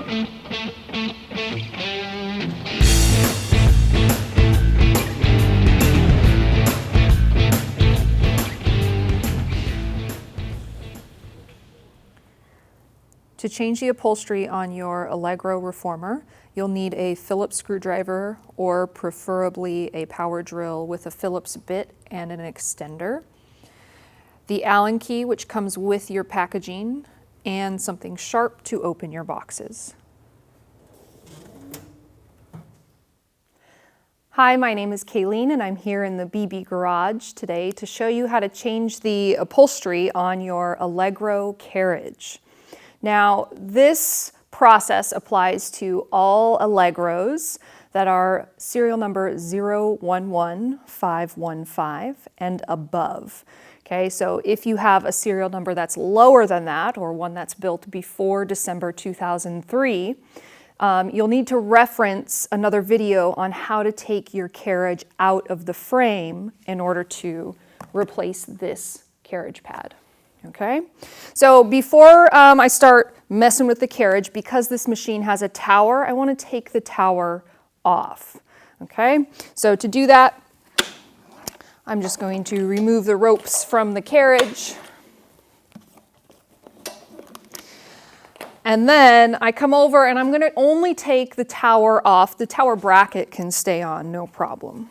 To change the upholstery on your Allegro reformer, you'll need a Phillips screwdriver or preferably a power drill with a Phillips bit and an extender, the Allen key which comes with your packaging, and something sharp to open your boxes. Hi, my name is Kayleen and I'm here in the BB Garage today to show you how to change the upholstery on your Allegro carriage. Now, this process applies to all Allegros that are serial number 011515 and above. Okay, so if you have a serial number that's lower than that, or one that's built before December 2003, you'll need to reference another video on how to take your carriage out of the frame in order to replace this carriage pad. Okay, so before I start messing with the carriage, because this machine has a tower, I want to take the tower off. Okay, so to do that, I'm just going to remove the ropes from the carriage. And then I come over and I'm going to only take the tower off. The tower bracket can stay on, no problem.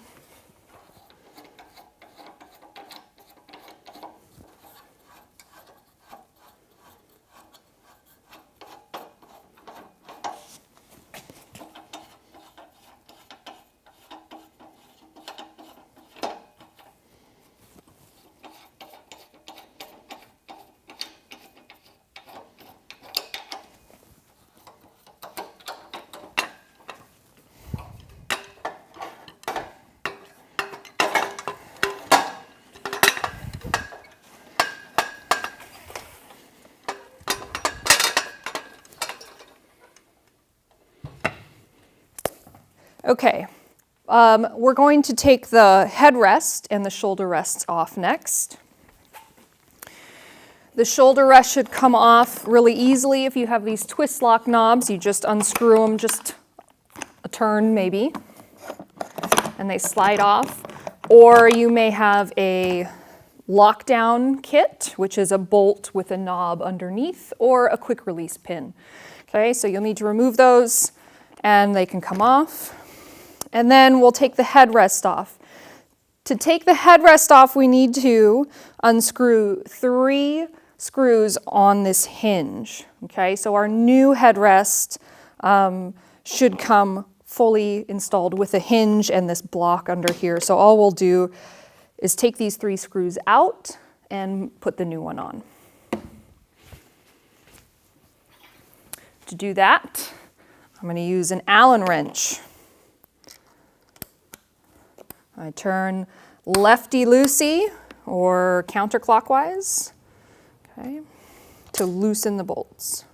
Okay, we're going to take the headrest and the shoulder rests off next. The shoulder rest should come off really easily. If you have these twist lock knobs, you just unscrew them just a turn maybe, and they slide off. Or you may have a lockdown kit, which is a bolt with a knob underneath, or a quick release pin. Okay, so you'll need to remove those and they can come off. And then we'll take the headrest off. To take the headrest off, we need to unscrew 3 screws on this hinge. Okay, so our new headrest should come fully installed with a hinge and this block under here. So all we'll do is take these 3 screws out and put the new one on. To do that, I'm going to use an Allen wrench. I turn lefty-loosey or counterclockwise, okay, to loosen the bolts.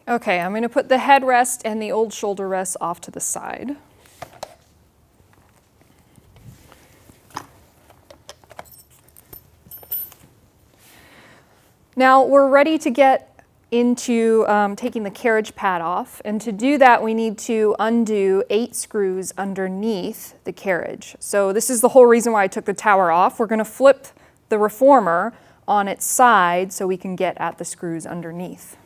Okay, I'm going to put the headrest and the old shoulder rest off to the side. Now we're ready to get into taking the carriage pad off, and to do that we need to undo 8 screws underneath the carriage. So this is the whole reason why I took the tower off. We're going to flip the reformer on its side so we can get at the screws underneath.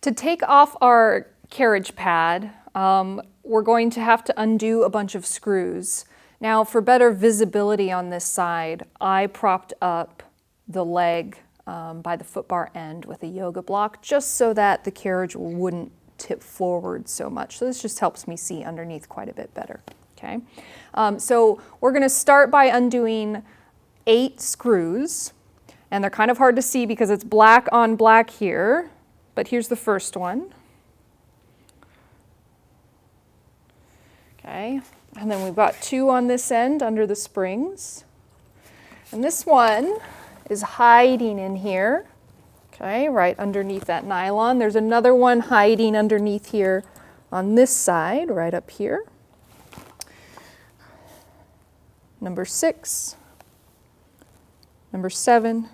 To take off our carriage pad, we're going to have to undo a bunch of screws. Now, for better visibility on this side, I propped up the leg by the foot bar end with a yoga block, just so that the carriage wouldn't tip forward so much. So this just helps me see underneath quite a bit better. Okay, so we're going to start by undoing 8 screws. And they're kind of hard to see because it's black on black here, but here's the first one. Okay, and then we've got 2 on this end under the springs. And this one is hiding in here, okay, right underneath that nylon. There's another one hiding underneath here on this side, right up here. Number 6, number 7,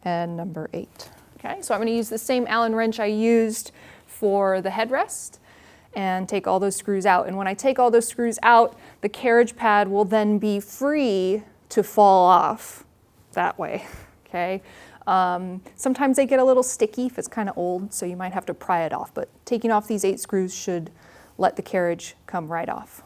and number 8. Okay, so I'm going to use the same Allen wrench I used for the headrest and take all those screws out. And when I take all those screws out, the carriage pad will then be free to fall off that way. Okay. Sometimes they get a little sticky if it's kind of old, so you might have to pry it off. But taking off these 8 screws should let the carriage come right off.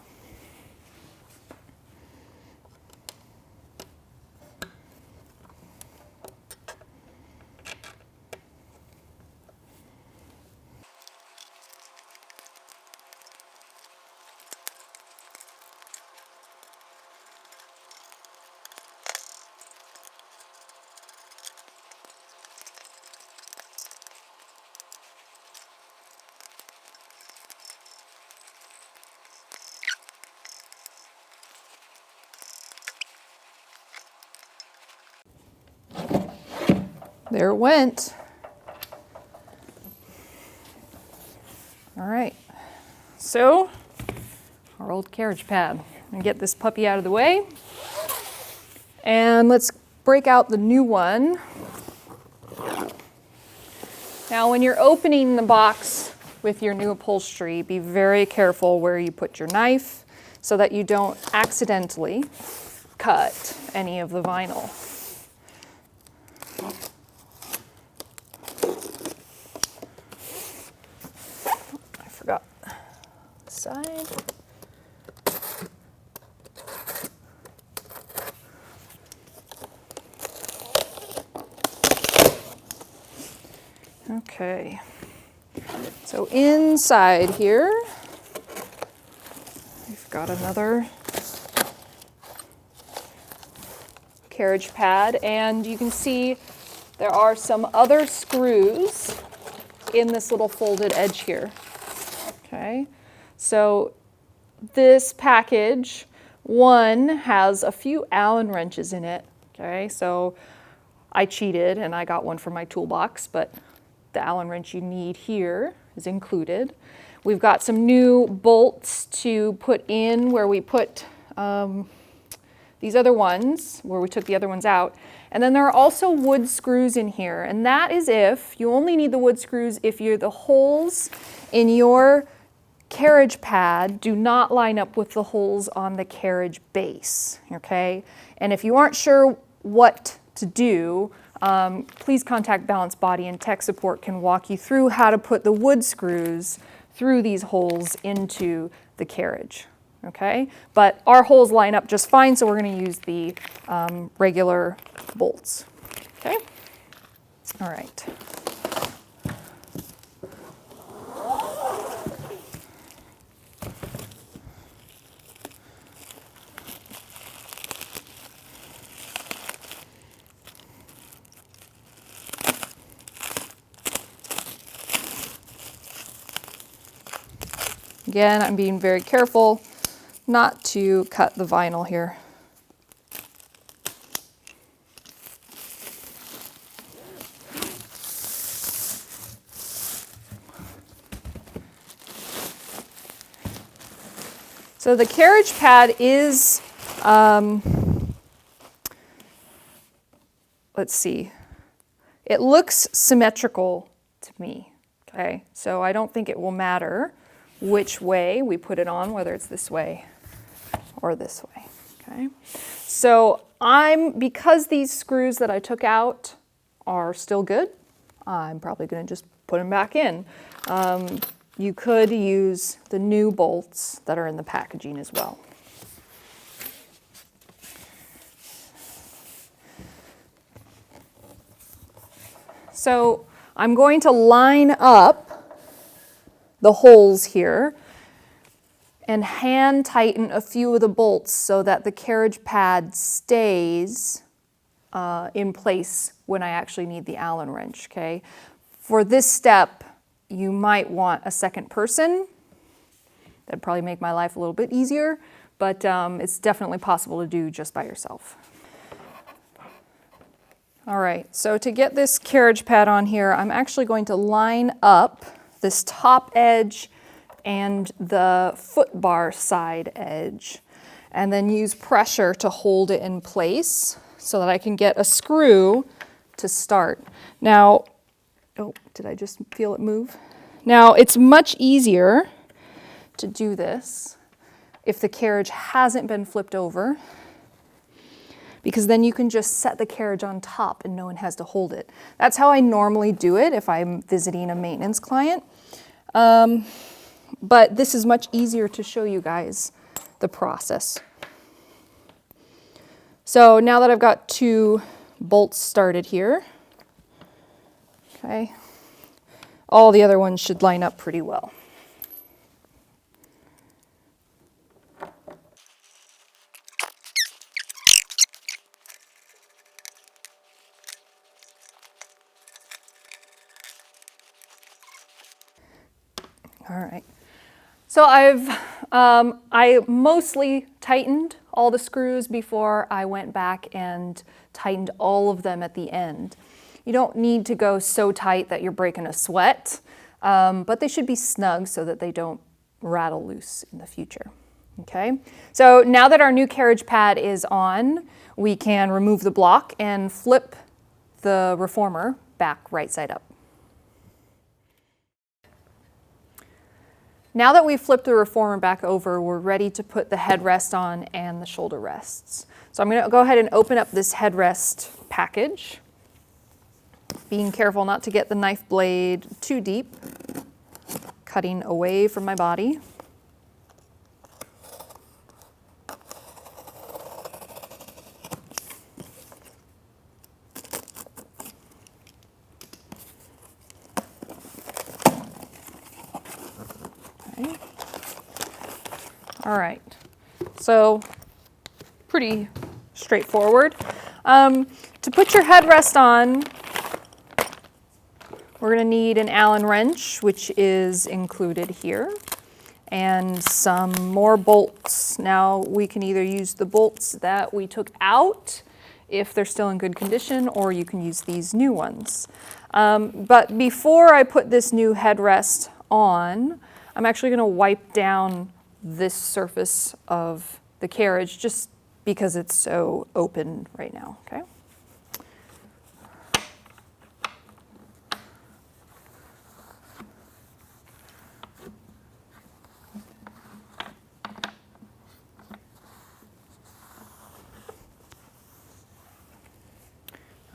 There it went. All right, so our old carriage pad. I'm gonna get this puppy out of the way. And let's break out the new one. Now, when you're opening the box with your new upholstery, be very careful where you put your knife so that you don't accidentally cut any of the vinyl. Forgot the side. Okay, so inside here, we've got another carriage pad, and you can see there are some other screws in this little folded edge here. Okay, so this package, one has a few Allen wrenches in it. Okay, so I cheated and I got one for my toolbox, but the Allen wrench you need here is included. We've got some new bolts to put in where we put these other ones, where we took the other ones out. And then there are also wood screws in here, and that is if you only need the wood screws if the holes in your carriage pad do not line up with the holes on the carriage base, okay? And if you aren't sure what to do, please contact Balance Body, and tech support can walk you through how to put the wood screws through these holes into the carriage, okay? But our holes line up just fine, so we're going to use the regular bolts, okay? All right. Again, I'm being very careful not to cut the vinyl here. So the carriage pad is, let's see, it looks symmetrical to me, okay? So I don't think it will matter which way we put it on, whether it's this way or this way, okay? So because these screws that I took out are still good, I'm probably gonna just put them back in. You could use the new bolts that are in the packaging as well. So I'm going to line up the holes here and hand tighten a few of the bolts so that the carriage pad stays in place when I actually need the Allen wrench, okay? For this step, you might want a second person. That'd probably make my life a little bit easier, but it's definitely possible to do just by yourself. All right, so to get this carriage pad on here, I'm actually going to line up this top edge and the foot bar side edge, and then use pressure to hold it in place so that I can get a screw to start. Now, oh, did I just feel it move? Now, it's much easier to do this if the carriage hasn't been flipped over, because then you can just set the carriage on top and no one has to hold it. That's how I normally do it if I'm visiting a maintenance client. But this is much easier to show you guys the process. So now that I've got 2 bolts started here, okay, all the other ones should line up pretty well. All right, so I mostly tightened all the screws before I went back and tightened all of them at the end. You don't need to go so tight that you're breaking a sweat, but they should be snug so that they don't rattle loose in the future. Okay, so now that our new carriage pad is on, we can remove the block and flip the reformer back right side up. Now that we've flipped the reformer back over, we're ready to put the headrest on and the shoulder rests. So I'm going to go ahead and open up this headrest package, being careful not to get the knife blade too deep, cutting away from my body. All right, so pretty straightforward. To put your headrest on, we're going to need an Allen wrench, which is included here, and some more bolts. Now we can either use the bolts that we took out if they're still in good condition, or you can use these new ones. But before I put this new headrest on, I'm actually going to wipe down this surface of the carriage just because it's so open right now, okay?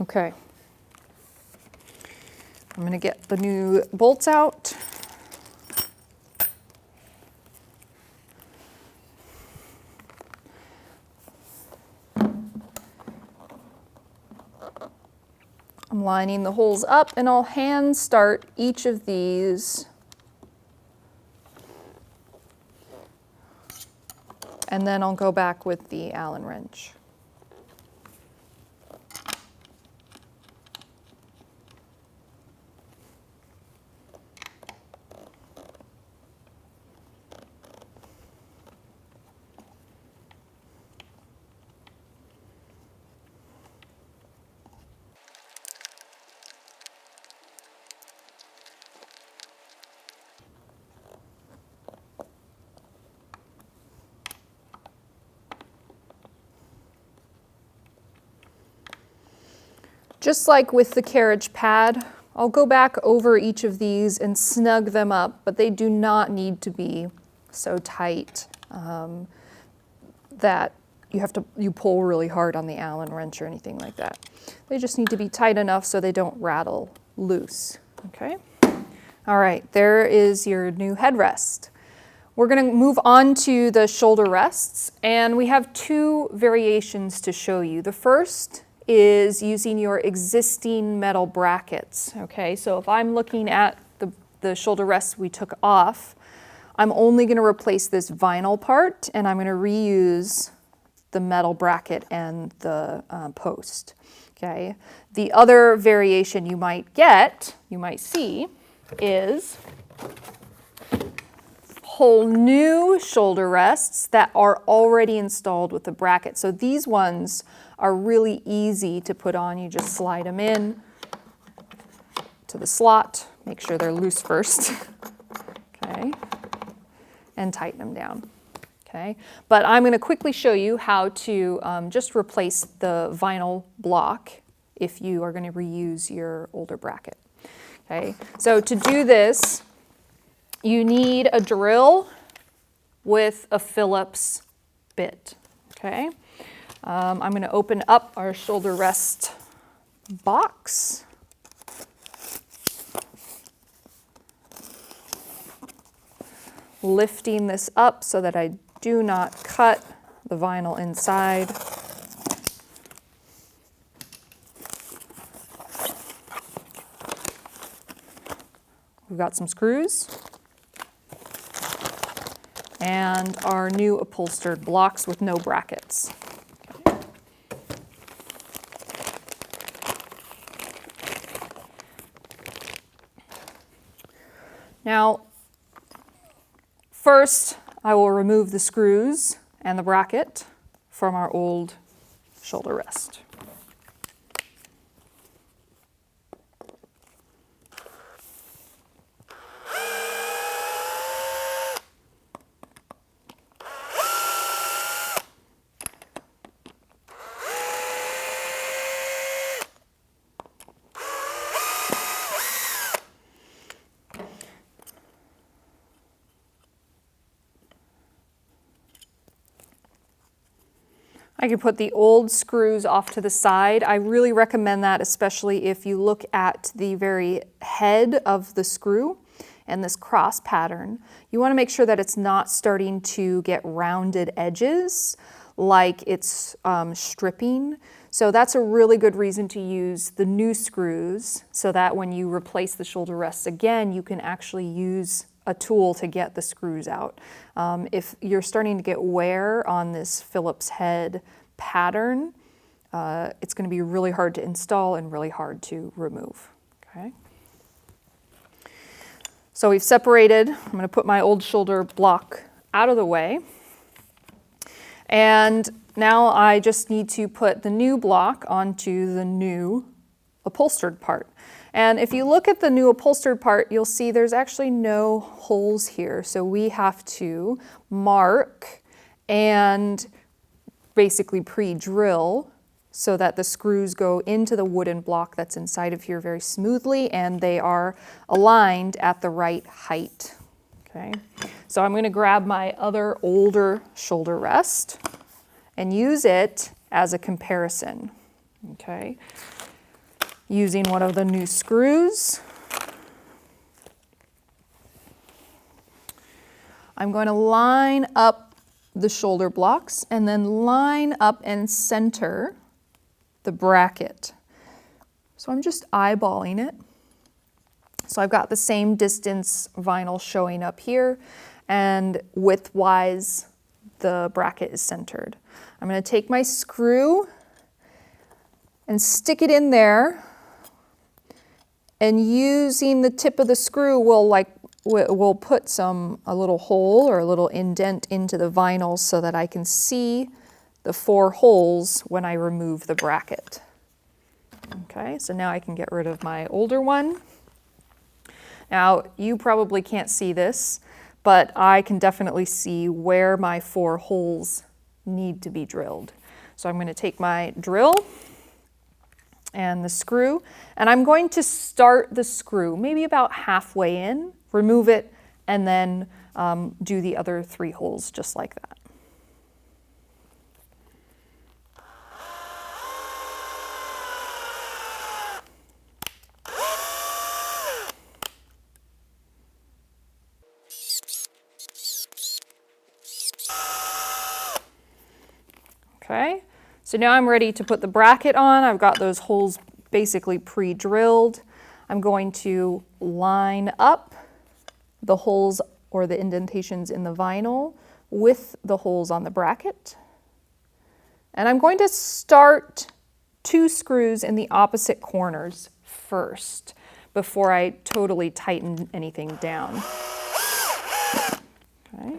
Okay. I'm going to get the new bolts out. I'm lining the holes up, and I'll hand start each of these, and then I'll go back with the Allen wrench. Just like with the carriage pad, I'll go back over each of these and snug them up, but they do not need to be so tight that you pull really hard on the Allen wrench or anything like that. They just need to be tight enough so they don't rattle loose, okay? All right, there is your new headrest. We're going to move on to the shoulder rests, and we have 2 variations to show you. The first is using your existing metal brackets, okay? So if I'm looking at the shoulder rests we took off, I'm only going to replace this vinyl part, and I'm going to reuse the metal bracket and the post. Okay. The other variation you might see, is whole new shoulder rests that are already installed with the bracket. So these ones are really easy to put on. You just slide them in to the slot, make sure they're loose first, okay, and tighten them down. Okay, but I'm going to quickly show you how to just replace the vinyl block if you are going to reuse your older bracket. Okay, so to do this, you need a drill with a Phillips bit. Okay, I'm going to open up our shoulder rest box. Lifting this up so that I do not cut the vinyl inside. We've got some screws and our new upholstered blocks with no brackets. Now, first, I will remove the screws and the bracket from our old shoulder rest. I can put the old screws off to the side. I really recommend that, especially if you look at the very head of the screw and this cross pattern. You want to make sure that it's not starting to get rounded edges like it's stripping. So that's a really good reason to use the new screws so that when you replace the shoulder rests again, you can actually use a tool to get the screws out. If you're starting to get wear on this Phillips head pattern, it's going to be really hard to install and really hard to remove. Okay. So we've separated. I'm going to put my old shoulder block out of the way. And now I just need to put the new block onto the new upholstered part. And if you look at the new upholstered part, you'll see there's actually no holes here. So we have to mark and basically pre-drill so that the screws go into the wooden block that's inside of here very smoothly and they are aligned at the right height. Okay. So I'm going to grab my other older shoulder rest and use it as a comparison. Okay. Using one of the new screws. I'm going to line up the shoulder blocks and then line up and center the bracket. So I'm just eyeballing it. So I've got the same distance vinyl showing up here, and width-wise, the bracket is centered. I'm going to take my screw and stick it in there. And using the tip of the screw, we'll put a little hole or a little indent into the vinyl so that I can see the 4 holes when I remove the bracket. Okay, so now I can get rid of my older one. Now, you probably can't see this, but I can definitely see where my 4 holes need to be drilled. So I'm going to take my drill and the screw, and I'm going to start the screw maybe about halfway in, remove it, and then do the other 3 holes just like that. Okay, so now I'm ready to put the bracket on. I've got those holes basically pre-drilled. I'm going to line up the holes or the indentations in the vinyl with the holes on the bracket. And I'm going to start 2 screws in the opposite corners first before I totally tighten anything down. Okay.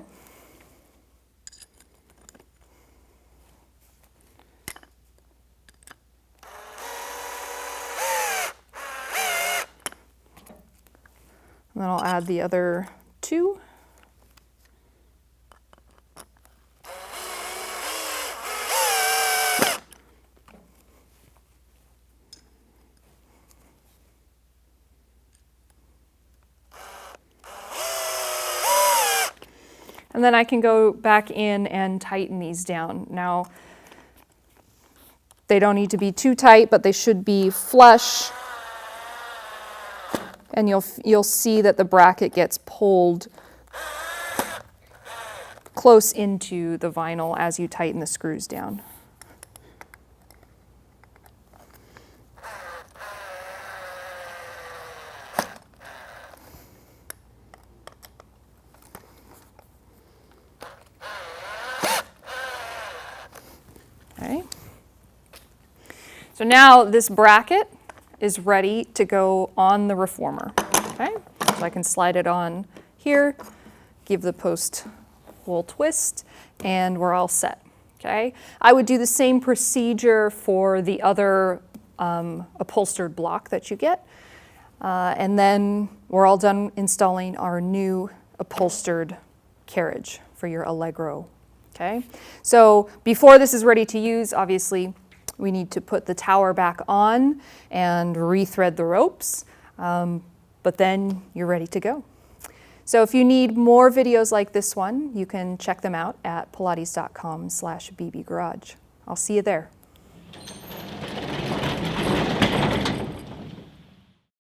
And then I'll add the other 2. And then I can go back in and tighten these down. Now, they don't need to be too tight, but they should be flush. And you'll see that the bracket gets pulled close into the vinyl as you tighten the screws down. Okay. So now this bracket is ready to go on the reformer. Okay, so I can slide it on here, give the post a little twist, and we're all set. Okay, I would do the same procedure for the other upholstered block that you get, and then we're all done installing our new upholstered carriage for your Allegro. Okay, so before this is ready to use, obviously we need to put the tower back on and rethread the ropes, but then you're ready to go. So if you need more videos like this one, you can check them out at pilates.com/bbgarage. I'll see you there.